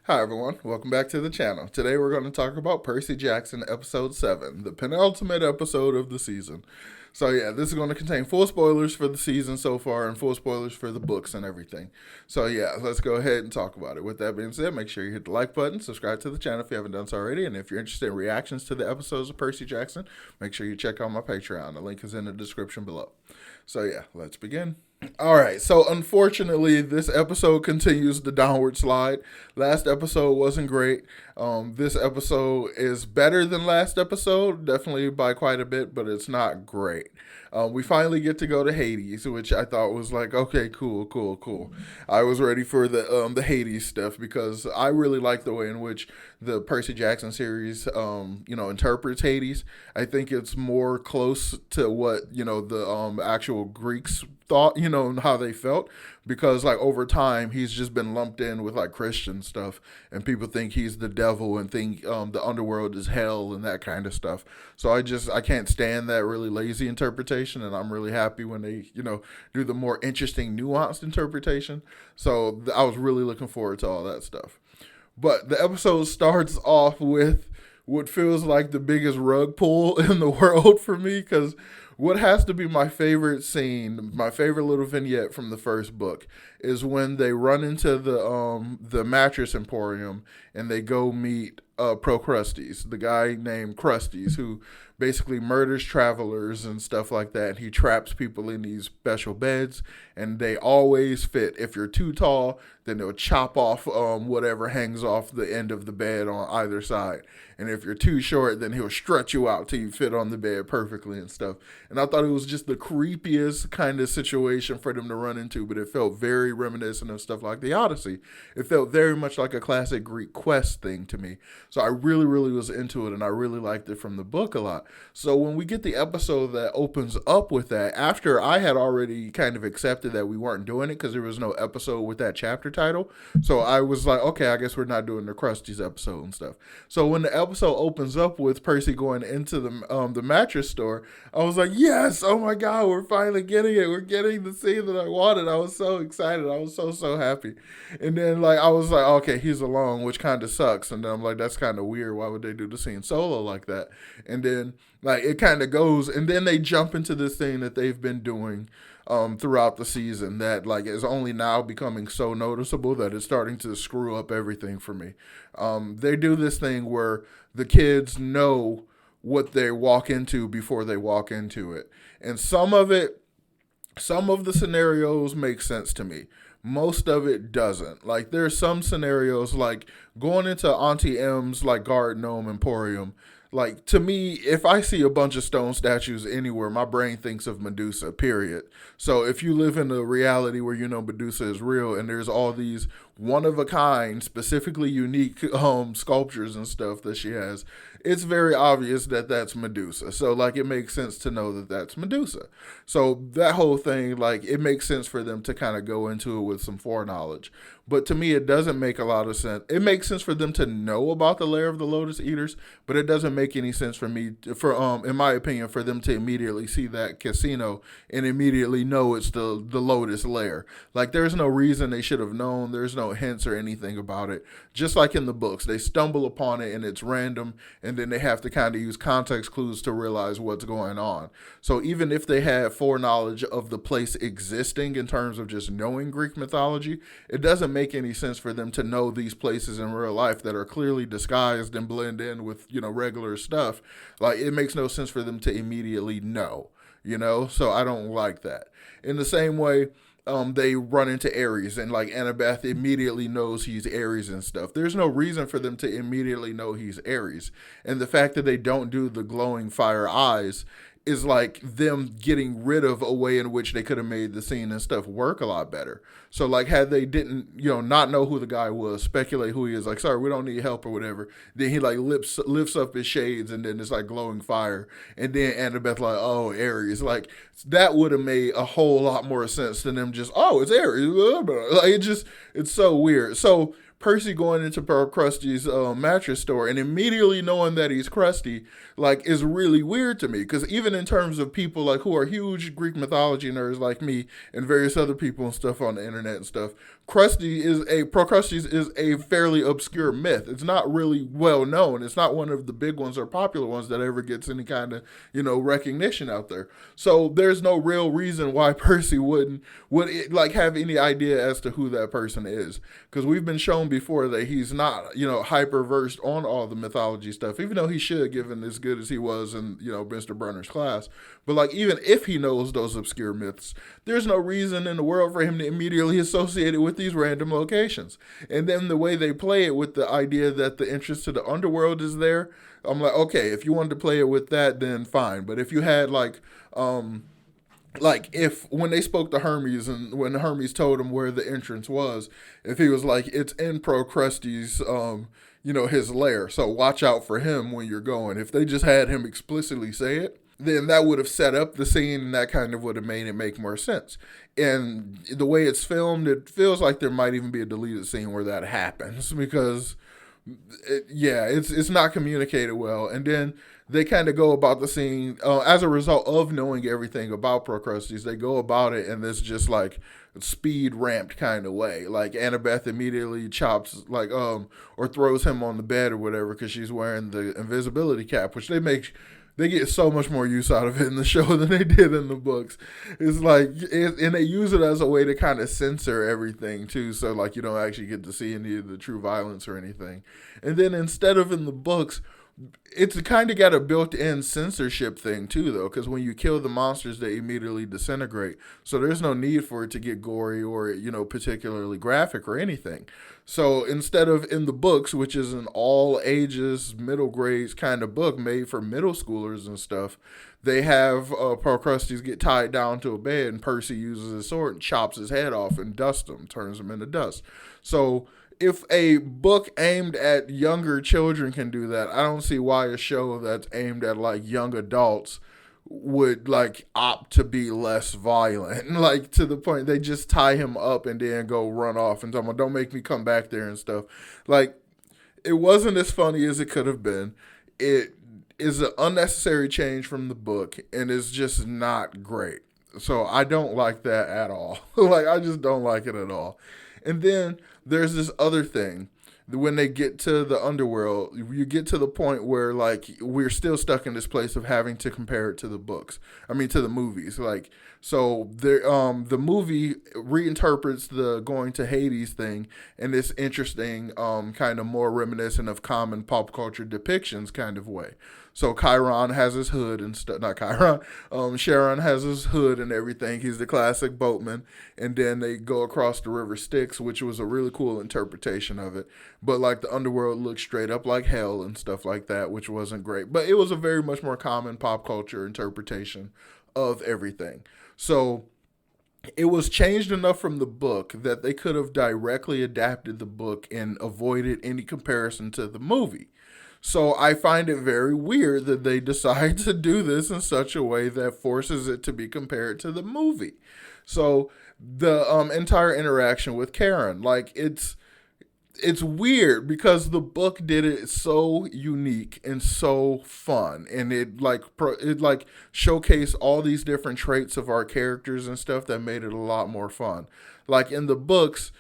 Hi everyone, welcome back to the channel. Today we're going to talk about Percy Jackson episode 7, the penultimate episode of the season. So yeah, this is going to contain full spoilers for the season so far and full spoilers for the books and everything. So yeah, let's go ahead and talk about it. With that being said, make sure you hit the like button, subscribe to the channel if you haven't done so already, and if you're interested in reactions to the episodes of Percy Jackson, make sure you check out my Patreon. The link is in the description below. So yeah, let's begin. All right, so unfortunately, this episode continues the downward slide. Last episode wasn't great. This episode is better than last episode, definitely by quite a bit, but it's not great. We finally get to go to Hades, which I thought was like, okay, cool. I was ready for the Hades stuff because I really like the way in which the Percy Jackson series, interprets Hades. I think it's more close to what the actual Greeks thought, and how they felt, because like over time he's just been lumped in with like Christian stuff, and people think he's the devil and think the underworld is hell and that kind of stuff. So I can't stand that really lazy interpretation, and I'm really happy when they do the more interesting, nuanced interpretation. So I was really looking forward to all that stuff. But the episode starts off with what feels like the biggest rug pull in the world for me, because what has to be my favorite scene, my favorite little vignette from the first book, is when they run into the mattress emporium and they go meet Procrustes, the guy named Krusties, who basically murders travelers and stuff like that. He traps people in these special beds, and they always fit. If you're too tall, then they'll chop off whatever hangs off the end of the bed on either side. And if you're too short, then he'll stretch you out till you fit on the bed perfectly and stuff. And I thought it was just the creepiest kind of situation for them to run into, but it felt very reminiscent of stuff like the Odyssey. It felt very much like a classic Greek quest thing to me. So I really, really was into it, and I really liked it from the book a lot. So when we get the episode that opens up with that, after I had already kind of accepted that we weren't doing it because there was no episode with that chapter title, so I was like, okay, I guess we're not doing the Krusty's episode and stuff. So when the episode opens up with Percy going into the mattress store, I was like, yes, oh my god, we're finally getting it. We're getting the scene that I wanted. I was so excited. I was so happy. And then like I was like, okay, he's alone, which kind of sucks. And then I'm like, that's kind of weird. Why would they do the scene solo like that? And then like it kind of goes, and then they jump into this thing that they've been doing throughout the season that like is only now becoming so noticeable that it's starting to screw up everything for me. They do this thing where the kids know what they walk into before they walk into it, and some of the scenarios make sense to me. Most of it doesn't. Like there's some scenarios like going into Auntie M's like Guard Gnome Emporium. Like to me, if I see a bunch of stone statues anywhere, my brain thinks of Medusa, period. So if you live in a reality where Medusa is real and there's all these one of a kind, specifically unique sculptures and stuff that she has, it's very obvious that that's Medusa. So like it makes sense to know that that's Medusa. So that whole thing, like it makes sense for them to kind of go into it with some foreknowledge. But to me, it doesn't make a lot of sense. It makes sense for them to know about the lair of the Lotus Eaters, but it doesn't make any sense for me, in my opinion, for them to immediately see that casino and immediately know it's the Lotus lair. Like there's no reason they should have known. There's no hints or anything about it. Just like in the books, they stumble upon it and it's random, and then they have to kind of use context clues to realize what's going on. So even if they had foreknowledge of the place existing in terms of just knowing Greek mythology, it doesn't make any sense for them to know these places in real life that are clearly disguised and blend in with regular stuff. Like it makes no sense for them to immediately know, so I don't like that. In the same way, they run into Ares, and like Annabeth immediately knows he's Ares and stuff. There's no reason for them to immediately know he's Ares, and the fact that they don't do the glowing fire eyes is like them getting rid of a way in which they could have made the scene and stuff work a lot better. So like had they didn't, not know who the guy was, speculate who he is, like, sorry, we don't need help or whatever. Then he like lifts up his shades and then it's like glowing fire. And then Annabeth like, oh, Ares. Like that would have made a whole lot more sense than them just, oh, it's Ares. Like it's so weird. So Percy going into Krusty's mattress store and immediately knowing that he's Krusty, like, is really weird to me. Because even in terms of people like who are huge Greek mythology nerds like me and various other people and stuff on the internet and stuff, Procrustes is a fairly obscure myth. It's not really well known. It's not one of the big ones or popular ones that ever gets any kind of, recognition out there. So there's no real reason why Percy would have any idea as to who that person is, because we've been shown before that he's not, hyper versed on all the mythology stuff, even though he should, given as good as he was in, Mr. Brunner's class. But like, even if he knows those obscure myths, there's no reason in the world for him to immediately associate it with these random locations. And then the way they play it with the idea that the entrance to the underworld is there, I'm like, okay, if you wanted to play it with that, then fine. But if you had if when they spoke to Hermes and when Hermes told him where the entrance was, if he was like, it's in Procrustes, his lair, so watch out for him when you're going. If they just had him explicitly say it, then that would have set up the scene, and that kind of would have made it make more sense. And the way it's filmed, it feels like there might even be a deleted scene where that happens, because it's not communicated well. And then they kind of go about the scene as a result of knowing everything about Procrustes. They go about it in this just like speed ramped kind of way. Like Annabeth immediately chops or throws him on the bed or whatever because she's wearing the invisibility cap, which they get so much more use out of it in the show than they did in the books. It's and they use it as a way to kind of censor everything too. So like, you don't actually get to see any of the true violence or anything. And then instead of in the books, it's kind of got a built-in censorship thing too, though, because when you kill the monsters, they immediately disintegrate. So there's no need for it to get gory or, particularly graphic or anything. So instead of in the books, which is an all ages, middle grades kind of book made for middle schoolers and stuff, they have Procrustes get tied down to a bed, and Percy uses his sword and chops his head off and dusts him, turns him into dust. So if a book aimed at younger children can do that, I don't see why a show that's aimed at like young adults would like opt to be less violent. Like to the point they just tie him up and then go run off and tell him, don't make me come back there and stuff. Like, it wasn't as funny as it could have been. It is an unnecessary change from the book and it's just not great. So I don't like that at all. Like, I just don't like it at all. And then there's this other thing. When they get to the underworld, you get to the point where, like, we're still stuck in this place of having to compare it to the books. I mean, to the movies. Like, so the movie reinterprets the going to Hades thing in this interesting, kind of more reminiscent of common pop culture depictions kind of way. So Chiron has his hood and stuff. Not Chiron. Charon has his hood and everything. He's the classic boatman. And then they go across the river Styx, which was a really cool interpretation of it. But like the underworld looked straight up like hell and stuff like that, which wasn't great. But it was a very much more common pop culture interpretation of everything. So it was changed enough from the book that they could have directly adapted the book and avoided any comparison to the movie. So I find it very weird that they decide to do this in such a way that forces it to be compared to the movie. So the entire interaction with Karen, like, it's weird because the book did it so unique and so fun, and it showcased all these different traits of our characters and stuff that made it a lot more fun. Like in the books,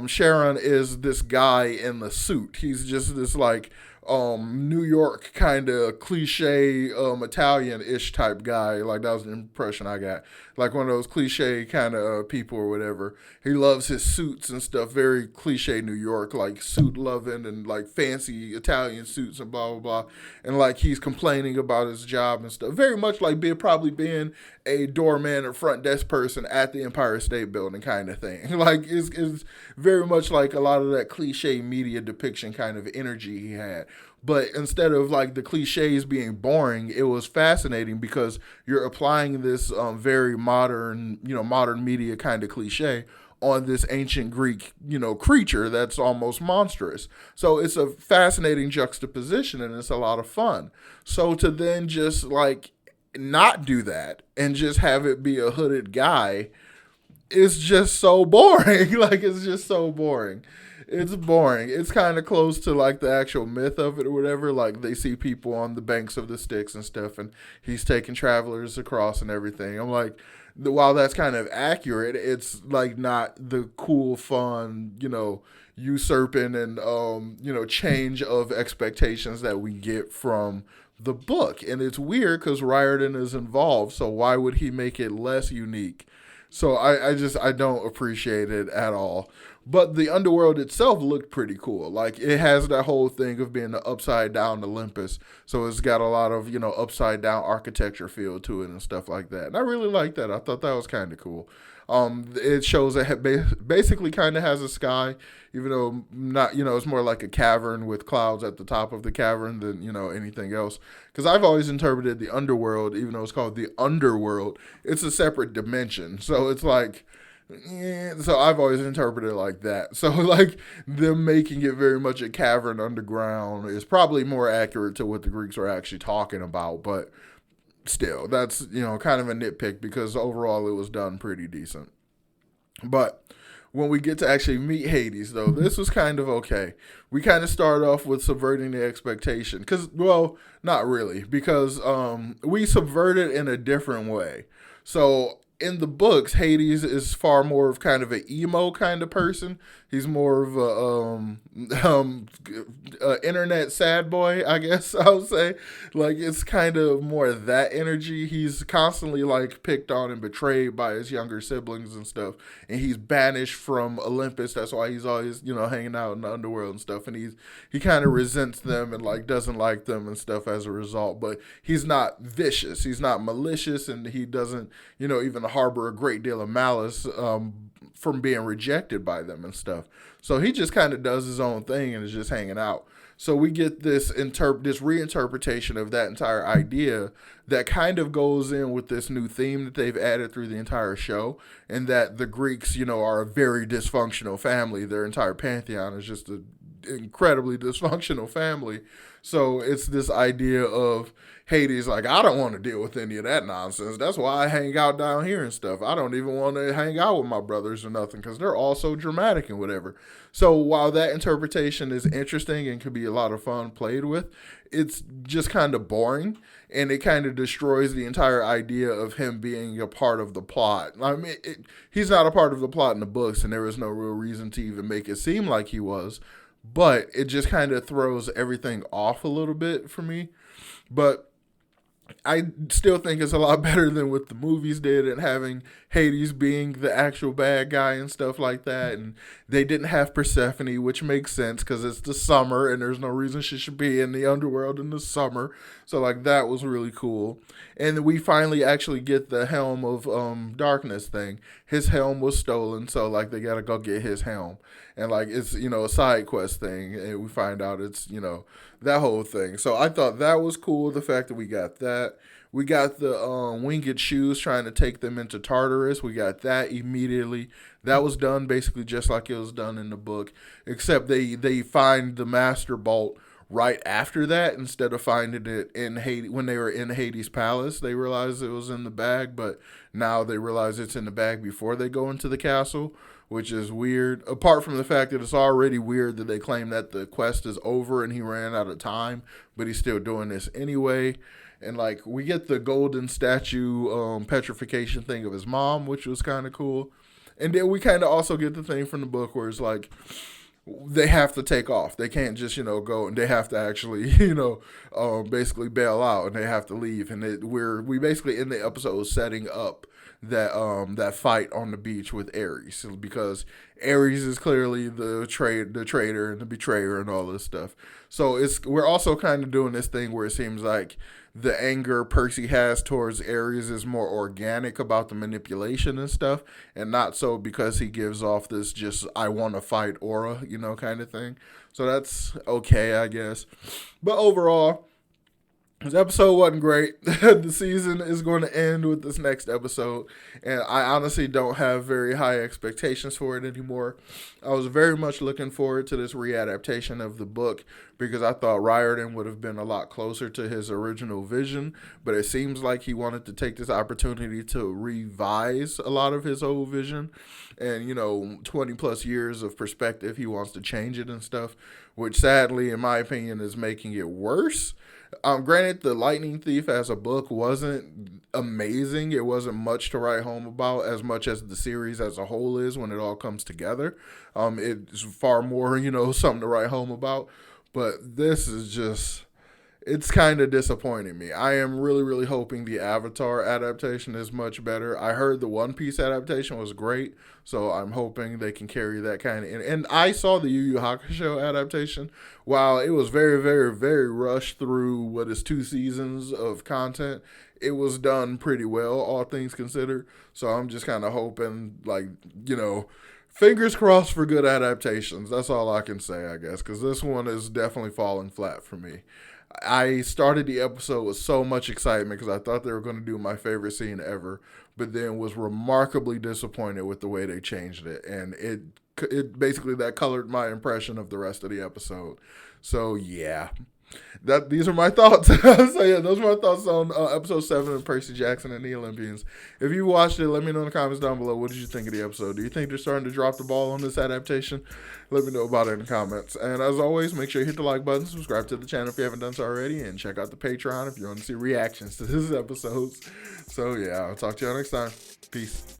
Sharon is this guy in the suit. He's just this like New York kind of cliche Italian-ish type guy. Like, that was the impression I got. Like one of those cliche kind of people or whatever. He loves his suits and stuff. Very cliche New York, like suit loving and like fancy Italian suits and blah, blah, blah. And like he's complaining about his job and stuff. Very much like probably being a doorman or front desk person at the Empire State Building kind of thing. Like it's very much like a lot of that cliche media depiction kind of energy he had. But instead of like the cliches being boring, it was fascinating because you're applying this very modern media kind of cliche on this ancient Greek, creature that's almost monstrous. So it's a fascinating juxtaposition and it's a lot of fun. So to then just like not do that and just have it be a hooded guy is just so boring. Like, it's just so boring. It's boring. It's kind of close to like the actual myth of it or whatever. Like they see people on the banks of the Styx and stuff, and he's taking travelers across and everything. I'm like, while that's kind of accurate, it's like not the cool, fun, usurping and change of expectations that we get from the book. And it's weird because Riordan is involved, so why would he make it less unique? So I don't appreciate it at all. But the underworld itself looked pretty cool. Like, it has that whole thing of being the upside down Olympus. So it's got a lot of, upside down architecture feel to it and stuff like that. And I really like that. I thought that was kind of cool. It shows that it basically kind of has a sky, even though not, it's more like a cavern with clouds at the top of the cavern than, anything else. Because I've always interpreted the underworld, even though it's called the underworld, it's a separate dimension. So it's like, so I've always interpreted it like that. So like them making it very much a cavern underground is probably more accurate to what the Greeks were actually talking about. But still, that's kind of a nitpick because overall it was done pretty decent. But when we get to actually meet Hades, though, this was kind of okay. We kind of start off with subverting the expectation. Because, well, not really. Because we subvert it in a different way. So in the books, Hades is far more of kind of an emo kind of person. He's more of a internet sad boy, I guess I would say. Like, it's kind of more of that energy. He's constantly like picked on and betrayed by his younger siblings and stuff, and he's banished from Olympus. That's why he's always hanging out in the underworld and stuff. And he kind of resents them and like doesn't like them and stuff as a result. But he's not vicious. He's not malicious, and he doesn't even harbor a great deal of malice from being rejected by them and stuff. So he just kind of does his own thing and is just hanging out. So we get this reinterpretation of that entire idea that kind of goes in with this new theme that they've added through the entire show, and that the Greeks, are a very dysfunctional family. Their entire pantheon is just an incredibly dysfunctional family. So it's this idea of Hades, like, I don't want to deal with any of that nonsense. That's why I hang out down here and stuff. I don't even want to hang out with my brothers or nothing because they're all so dramatic and whatever. So while that interpretation is interesting and can be a lot of fun played with, it's just kind of boring, and it kind of destroys the entire idea of him being a part of the plot. I mean, he's not a part of the plot in the books, and there was no real reason to even make it seem like he was. But it just kind of throws everything off a little bit for me. But I still think it's a lot better than what the movies did, and having Hades being the actual bad guy and stuff like that. And they didn't have Persephone, which makes sense because it's the summer and there's no reason she should be in the underworld in the summer. So like that was really cool. And we finally actually get the Helm of Darkness thing. His helm was stolen, so like they gotta go get his helm. And like it's a side quest thing, and we find out it's that whole thing. So I thought that was cool, the fact that we got that. We got the winged shoes trying to take them into Tartarus. We got that immediately. That was done basically just like it was done in the book, except they find the Master Bolt right after that instead of finding it in Hades. When they were in Hades' palace, they realized it was in the bag, but now they realize it's in the bag before they go into the castle, which is weird. Apart from the fact that it's already weird that they claim that the quest is over and he ran out of time, but he's still doing this anyway. And like we get the golden statue petrification thing of his mom, which was kind of cool. And then we kind of also get the thing from the book where it's like they have to take off. They can't just go, and they have to actually basically bail out, and they have to leave. And we basically in the episode setting up that fight on the beach with Ares, because Ares is clearly the traitor and the betrayer and all this stuff. So we're also kind of doing this thing where it seems like the anger Percy has towards Ares is more organic about the manipulation and stuff, and not so because he gives off this just I want to fight aura, kind of thing. So that's okay, I guess. But overall, this episode wasn't great. The season is going to end with this next episode, and I honestly don't have very high expectations for it anymore. I was very much looking forward to this readaptation of the book because I thought Riordan would have been a lot closer to his original vision, but it seems like he wanted to take this opportunity to revise a lot of his old vision, and 20 plus years of perspective, he wants to change it and stuff, which sadly, in my opinion, is making it worse. Granted, The Lightning Thief as a book wasn't amazing. It wasn't much to write home about, as much as the series as a whole is when it all comes together. It's far more, something to write home about. But this is just, it's kind of disappointing me. I am really, really hoping the Avatar adaptation is much better. I heard the One Piece adaptation was great, so I'm hoping they can carry that kind of in. And I saw the Yu Yu Hakusho adaptation. While it was very, very, very rushed through what is 2 seasons of content, it was done pretty well, all things considered. So I'm just kind of hoping, like, fingers crossed for good adaptations. That's all I can say, I guess, because this one is definitely falling flat for me. I started the episode with so much excitement because I thought they were going to do my favorite scene ever, but then was remarkably disappointed with the way they changed it, and it basically that colored my impression of the rest of the episode. So yeah, these are my thoughts. So yeah, those are my thoughts on episode 7 of Percy Jackson and the Olympians. If you watched it, let me know in the comments down below. What did you think of the episode? Do you think they're starting to drop the ball on this adaptation? Let me know about it in the comments. And as always, make sure you hit the like button, subscribe to the channel if you haven't done so already, and check out the Patreon if you want to see reactions to these episodes. So yeah, I'll talk to y'all next time. Peace.